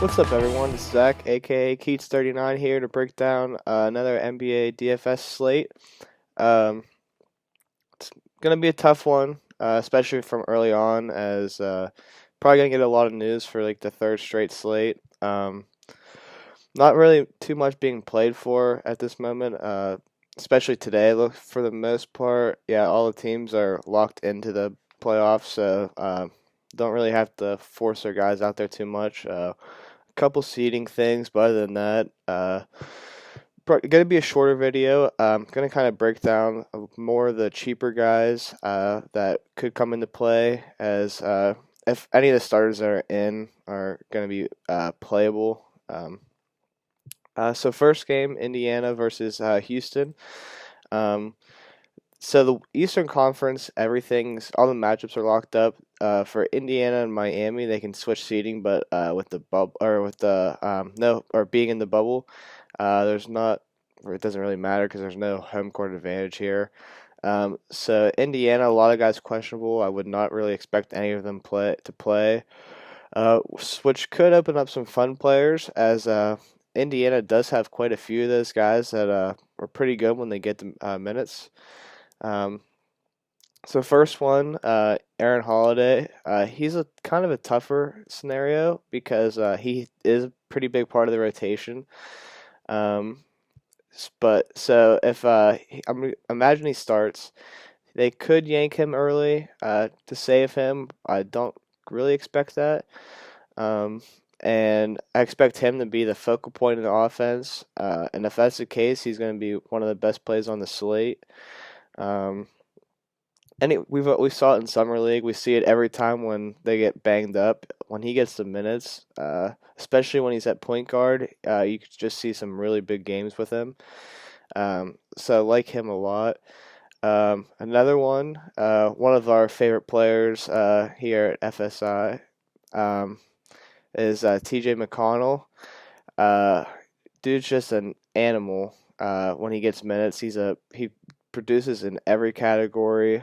What's up, everyone? It's Zach, aka Keats39, here to break down another NBA DFS slate. Um, it's gonna be a tough one, especially from early on, as probably gonna get a lot of news for like the third straight slate. Not really too much being played for at this moment, especially today. Look, for the most part, yeah, all the teams are locked into the playoffs, so don't really have to force their guys out there too much. Couple seating things, but other than that, gonna be a shorter video. Gonna kind of break down more of the cheaper guys that could come into play, as if any of the starters that are in are gonna be playable. So first game, Indiana versus Houston. Um, so the Eastern Conference, all the matchups are locked up. For Indiana and Miami, they can switch seeding, but with the bubble or with the no or being in the bubble, there's not. Or it doesn't really matter because there's no home court advantage here. So Indiana, a lot of guys questionable. I would not really expect any of them to play. Which could open up some fun players, as Indiana does have quite a few of those guys that are pretty good when they get the minutes. Um, so first one, Aaron Holiday. He's a kind of a tougher scenario because he is a pretty big part of the rotation. Um, but so if imagine he starts, they could yank him early to save him. I don't really expect that. Um, and I expect him to be the focal point of the offense. And if that's the case, he's going to be one of the best plays on the slate. Um, we saw it in summer league. We see it every time when they get banged up. When he gets the minutes, especially when he's at point guard, you could just see some really big games with him. So I like him a lot. Another one of our favorite players here at FSI, is TJ Mcconnell. Uh, Dude's just an animal. When he gets minutes, he produces in every category.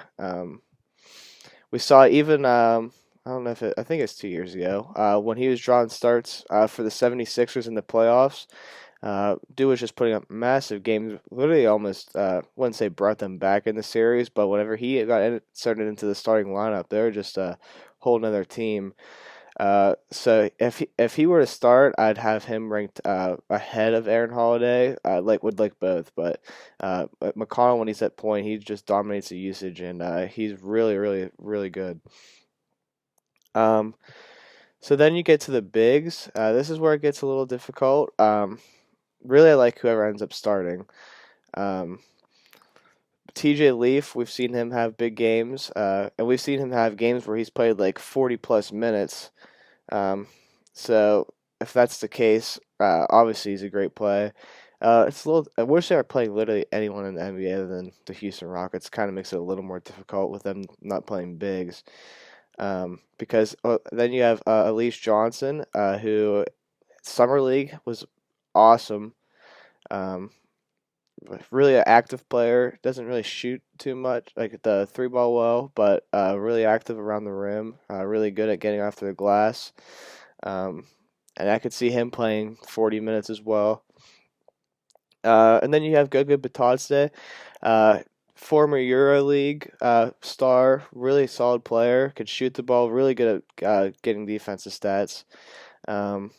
We saw even I don't know I think it's 2 years ago, when he was drawing starts for the 76ers in the playoffs. Dude was just putting up massive games, literally almost, wouldn't say brought them back in the series, but whenever he got inserted into the starting lineup, they were just a whole nother team. So if he were to start, I'd have him ranked ahead of Aaron Holiday. Would like both, but McConnell, when he's at point, he just dominates the usage, and he's really really really good. Um, so then you get to the bigs. This is where it gets a little difficult. Really, I like whoever ends up starting. Um, TJ Leaf, we've seen him have big games, and we've seen him have games where he's played like 40 plus minutes. Um, so if that's the case, obviously he's a great play. It's a little. I wish they were playing literally anyone in the NBA other than the Houston Rockets. Kind of makes it a little more difficult with them not playing bigs. Because then you have Elise Johnson, who summer league was awesome. Um, really an active player. Doesn't really shoot too much, like the three ball well, but really active around the rim. Really good at getting after the glass. Um, and I could see him playing 40 minutes as well. And then you have Goga Batadze, former EuroLeague star, really solid player, could shoot the ball, really good at getting defensive stats. Um,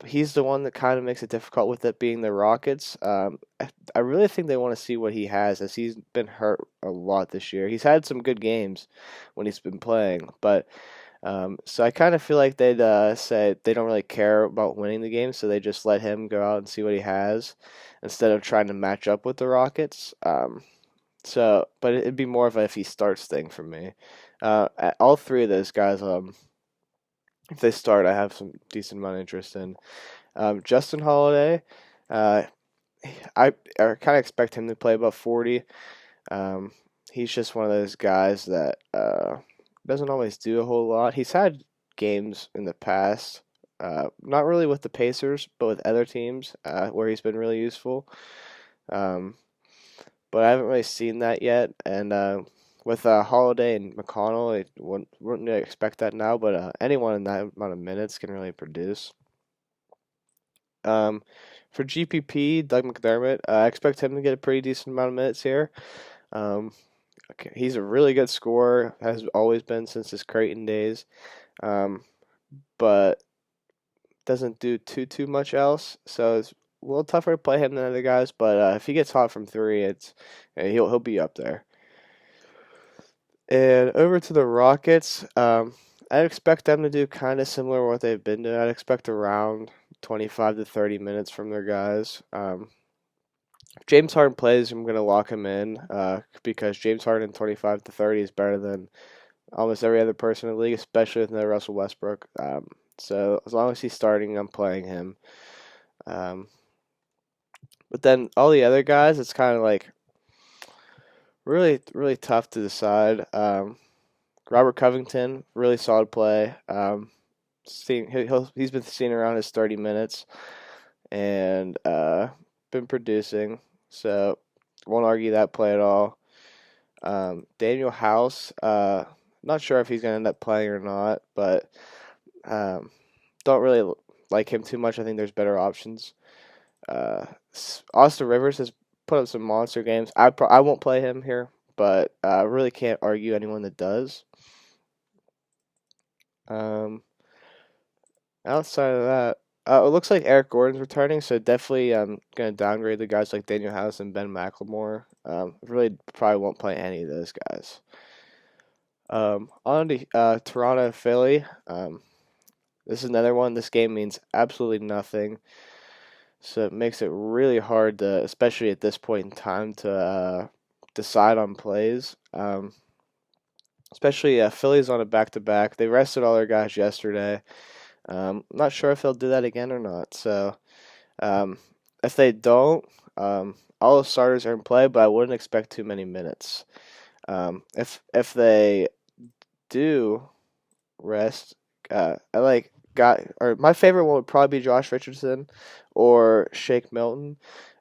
he's the one that kind of makes it difficult with it being the Rockets. I really think they want to see what he has, as he's been hurt a lot this year. He's had some good games when he's been playing, but so I kind of feel like they'd say they don't really care about winning the game, so they just let him go out and see what he has instead of trying to match up with the Rockets. But it'd be more of a if he starts thing for me. All three of those guys, if they start, I have some decent amount of interest in. Justin Holiday, uh, I kind of expect him to play about 40. Um, he's just one of those guys that doesn't always do a whole lot. He's had games in the past, not really with the Pacers, but with other teams where he's been really useful. Um, but I haven't really seen that yet. And with Holiday and McConnell, wouldn't really expect that now. But anyone in that amount of minutes can really produce. For GPP, Doug McDermott, I expect him to get a pretty decent amount of minutes here. Um, okay, he's a really good scorer, has always been since his Creighton days, but doesn't do too much else. So it's a little tougher to play him than other guys. But if he gets hot from three, he'll be up there. And over to the Rockets, I'd expect them to do kind of similar to what they've been doing. I'd expect around 25 to 30 minutes from their guys. If James Harden plays, I'm going to lock him in because James Harden 25 to 30 is better than almost every other person in the league, especially with no Russell Westbrook. So as long as he's starting, I'm playing him. But then all the other guys, it's kind of like really, really tough to decide. Robert Covington, really solid play. He's been seen around his 30 minutes and been producing, so won't argue that play at all. Daniel House, not sure if he's going to end up playing or not, but don't really like him too much. I think there's better options. Austin Rivers has put up some monster games. I won't play him here, but I really can't argue anyone that does. Outside of that, it looks like Eric Gordon's returning, so definitely going to downgrade the guys like Daniel House and Ben McLemore. Really probably won't play any of those guys. On to Toronto, Philly. This is another one. This game means absolutely nothing, so it makes it really hard to, especially at this point in time, to decide on plays. Especially Philly's on a back-to-back. They rested all their guys yesterday. Not sure if they'll do that again or not. So if they don't, all the starters are in play, but I wouldn't expect too many minutes. If they do rest, my favorite one would probably be Josh Richardson or Shake Milton.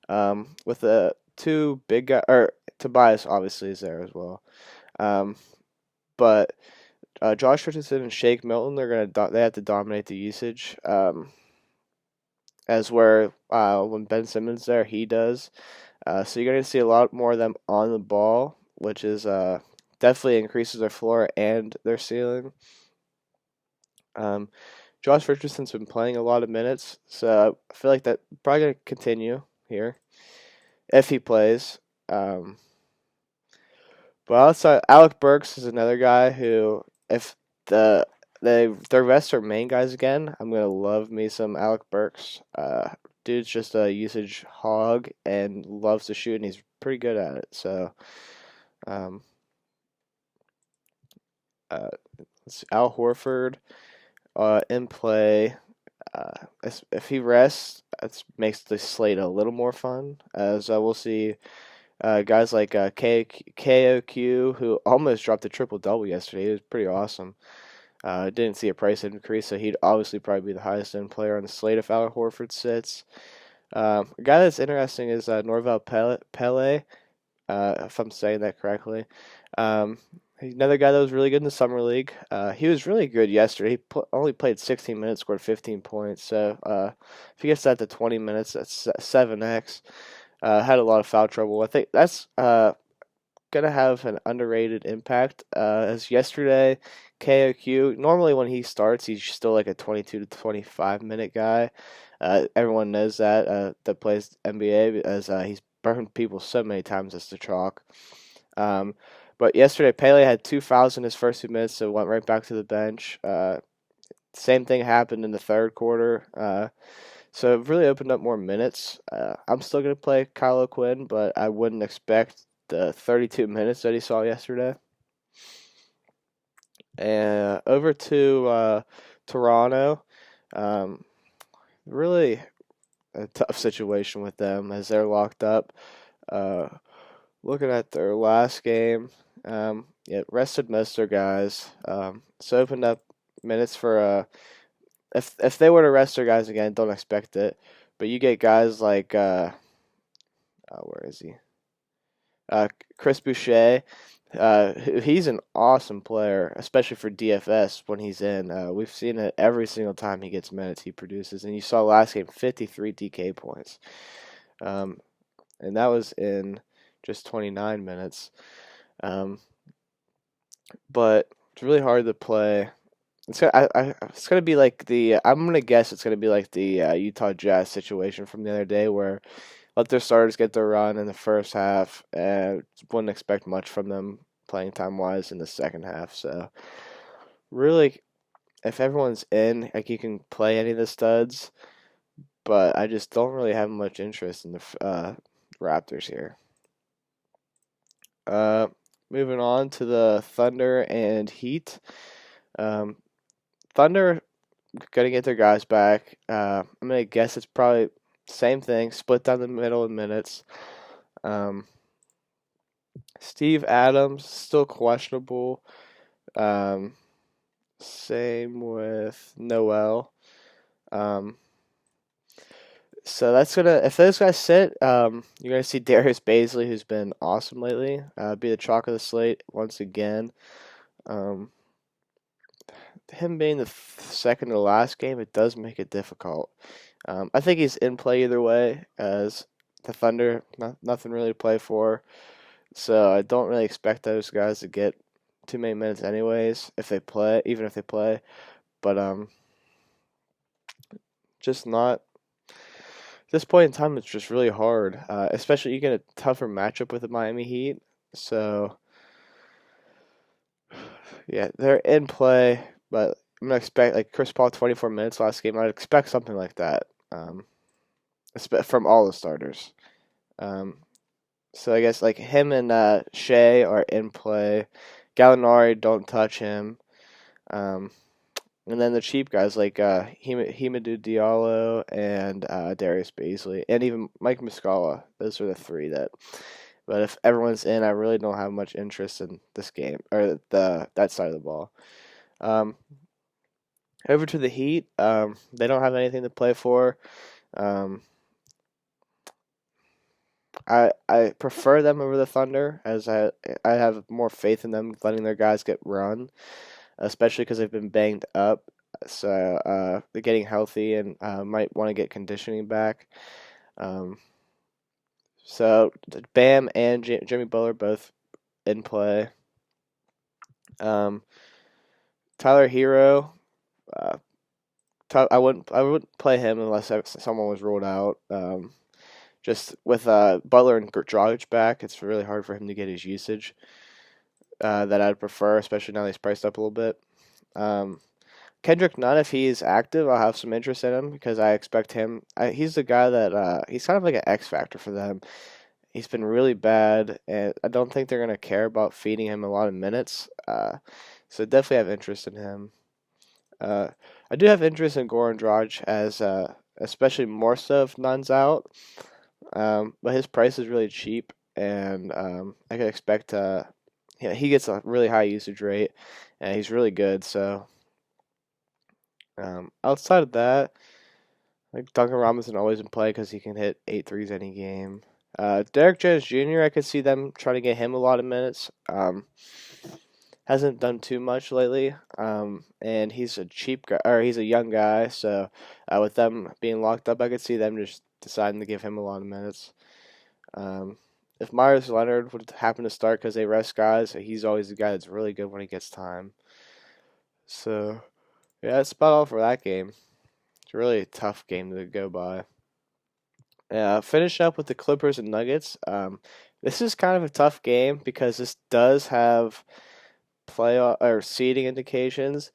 With the two big guys, or Tobias obviously is there as well. But Josh Richardson and Shake Milton, they have to dominate the usage. As where when Ben Simmons there, he does. So you're going to see a lot more of them on the ball, which is definitely increases their floor and their ceiling. Josh Richardson's been playing a lot of minutes, so I feel like that's probably going to continue here if he plays. But outside, Alec Burks is another guy who, if the rest are main guys again, I'm gonna love me some Alec Burks. Dude's just a usage hog and loves to shoot, and he's pretty good at it. So, Al Horford, in play. If he rests, that makes the slate a little more fun, as we'll see guys like KOQ, who almost dropped a triple-double yesterday. It was pretty awesome. Didn't see a price increase, so he'd obviously probably be the highest end player on the slate if Al Horford sits. A guy that's interesting is Norvel Pele, if I'm saying that correctly. Another guy that was really good in the summer league. He was really good yesterday. He only played 16 minutes, scored 15 points. So if he gets that to 20 minutes, that's 7x. Had a lot of foul trouble. I think that's gonna have an underrated impact. As yesterday, KOQ, normally when he starts, he's still like a 22 to 25 minute guy. Everyone knows that plays NBA, as he's burned people so many times as the chalk. But yesterday, Pele had 2 fouls in his first 2 minutes, so went right back to the bench. Same thing happened in the third quarter. So it really opened up more minutes. I'm still going to play Kyle O'Quinn, but I wouldn't expect the 32 minutes that he saw yesterday. And over to Toronto. Really a tough situation with them as they're locked up. Looking at their last game, rested most of their guys. So opened up minutes for if they were to rest their guys again, don't expect it. But you get guys like where is he? Chris Boucher, He's an awesome player, especially for DFS when he's in. We've seen it every single time he gets minutes, he produces. And you saw last game, 53 DK points. And that was in just 29 minutes. But it's really hard to play. It's gonna be like I'm gonna guess it's gonna be like the Utah Jazz situation from the other day, where let their starters get their run in the first half, and wouldn't expect much from them playing time wise in the second half. So really, if everyone's in, like, you can play any of the studs, but I just don't really have much interest in the Raptors here. Uh, Moving on to the Thunder and Heat. Thunder gonna get their guys back. I'm gonna guess it's probably same thing, split down the middle in minutes. Steve Adams still questionable. Same with Noel. So that's gonna, if those guys sit, you're gonna see Darius Baisley, who's been awesome lately, be the chalk of the slate once again. Him being the second to last game, it does make it difficult. I think he's in play either way, as the Thunder, nothing really to play for. So I don't really expect those guys to get too many minutes anyways, if they play, even if they play. But just not. At this point in time, it's just really hard. Especially you get a tougher matchup with the Miami Heat. So yeah, they're in play, but I'm gonna expect, like, Chris Paul 24 minutes last game. I'd expect something like that, from all the starters. So I guess like him and Shea are in play. Gallinari, don't touch him. And then the cheap guys like Hamidou Diallo and Darius Baisley, and even Mike Muscala. Those are the three that. But if everyone's in, I really don't have much interest in this game or that side of the ball. Over to the Heat, they don't have anything to play for. I prefer them over the Thunder, as I have more faith in them letting their guys get run, especially because they've been banged up. So they're getting healthy and might want to get conditioning back. So Bam and Jimmy Butler both in play. Tyler Hero, I wouldn't play him unless someone was ruled out. Just with Butler and Dragic back, it's really hard for him to get his usage that I'd prefer, especially now that he's priced up a little bit. Kendrick Nunn, if he's active, I'll have some interest in him because I expect him. He's the guy that he's kind of like an X factor for them. He's been really bad, and I don't think they're going to care about feeding him a lot of minutes. So definitely have interest in him. I do have interest in Goran Dragic, as especially more so if Nunn's out. But his price is really cheap, and I could expect he gets a really high usage rate, and he's really good. So outside of that, like Duncan Robinson always in play because he can hit 8 threes any game. Derek Jones Jr., I could see them trying to get him a lot of minutes. Hasn't done too much lately, and he's a cheap guy, or he's a young guy. So with them being locked up, I could see them just deciding to give him a lot of minutes. If Myers Leonard would happen to start because they rest guys, he's always the guy that's really good when he gets time. So yeah, that's about all for that game. It's really a tough game to go by. Finish up with the Clippers and Nuggets. This is kind of a tough game because this does have playoff or seeding indications.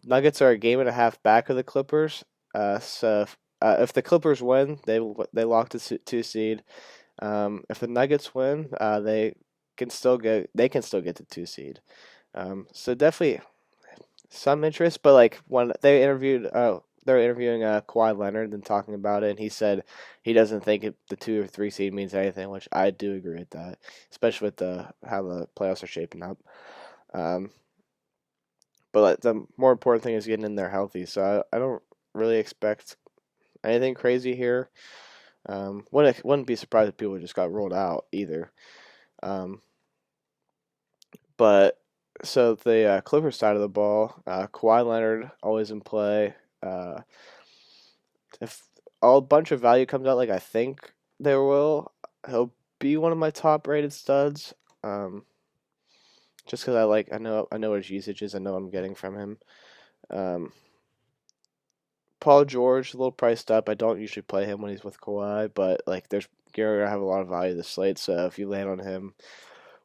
Nuggets are a game and a half back of the Clippers. So if the Clippers win, they lock the 2 seed. If the Nuggets win, they can still get the 2 seed. So definitely some interest, but like when they were interviewing Kawhi Leonard and talking about it, and he said he doesn't think the 2 or 3 seed means anything, which I do agree with that, especially with how the playoffs are shaping up. But the more important thing is getting in there healthy. So I don't really expect anything crazy here. Wouldn't be surprised if people just got rolled out either. But so the Clippers side of the ball, Kawhi Leonard always in play. If a bunch of value comes out, like I think there will, he'll be one of my top rated studs. Just because I know what his usage is, I know what I'm getting from him. Um, Paul George, a little priced up. I don't usually play him when he's with Kawhi, but like you're gonna have a lot of value this slate. So if you land on him,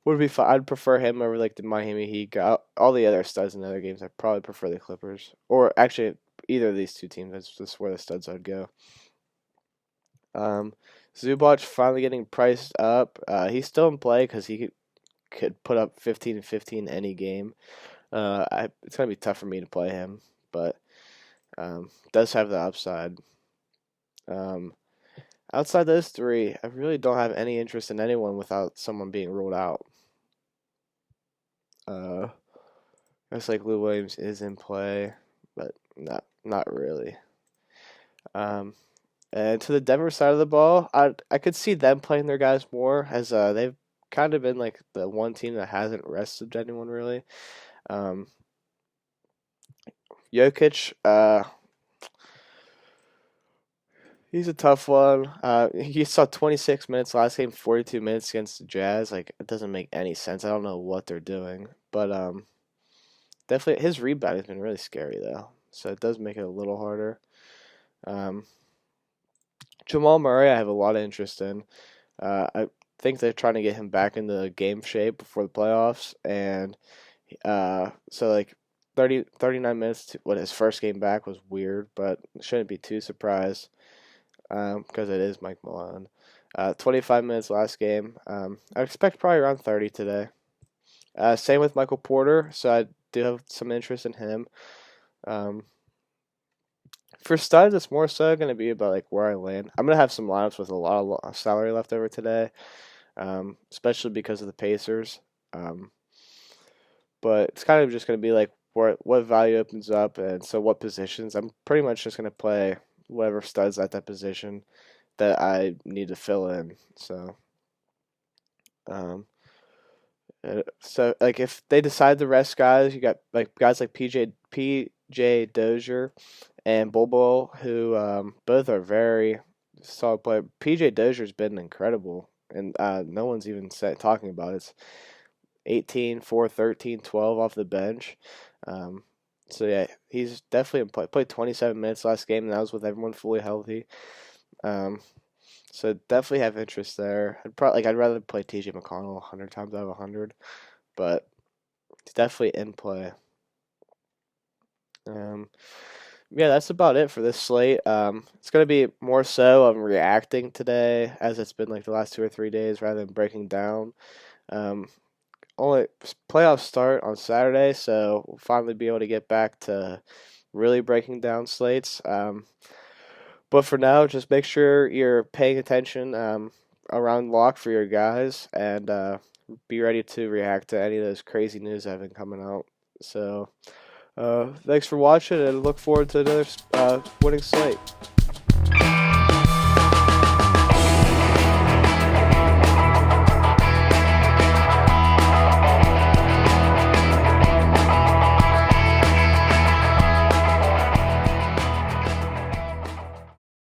would be fine. I'd prefer him over like the Miami Heat. All the other studs in the other games, I probably prefer the Clippers, or actually either of these two teams. That's just where the studs I'd go. Zubach finally getting priced up. He's still in play because he could put up 15 and 15 any game. It's gonna be tough for me to play him, but does have the upside. Outside those three, I really don't have any interest in anyone without someone being ruled out. Looks like Lou Williams is in play, but not really. And to the Denver side of the ball, I could see them playing their guys more, as they've kind of been like the one team that hasn't rested anyone really. Jokic, he's a tough one. He saw 26 minutes last game, 42 minutes against the Jazz. Like, it doesn't make any sense. I don't know what they're doing, but definitely his rebound has been really scary though, so it does make it a little harder. Jamal Murray, I have a lot of interest in. I think they're trying to get him back into game shape before the playoffs, and so like 39 minutes to what his first game back was weird, but shouldn't be too surprised because it is Mike Malone. 25 minutes last game. I expect probably around 30 today. Same with Michael Porter, so I do have some interest in him. For studs, it's more so going to be about like where I land. I'm going to have some lineups with a lot of salary left over today, especially because of the Pacers. But it's kind of just going to be like what value opens up, and so what positions. I'm pretty much just going to play whatever studs at that position that I need to fill in. So like if they decide to rest guys, you got like guys like PJ Dozier and Bobo, who both are very solid player. PJ Dozier's been incredible, and no one's even talking about it. It's 18, 4, 13, 12 off the bench. So yeah, he's definitely in play. Played 27 minutes last game, and that was with everyone fully healthy. So definitely have interest there. I'd rather play TJ Mcconnell 100 times out of 100, but it's definitely in play. Yeah, that's about it for this slate. It's gonna be more so I'm reacting today, as it's been like the last 2 or 3 days, rather than breaking down. Only playoffs start on Saturday, so we'll finally be able to get back to really breaking down slates. But for now, just make sure you're paying attention around lock for your guys, and be ready to react to any of those crazy news that have been coming out. So, thanks for watching, and look forward to another winning slate.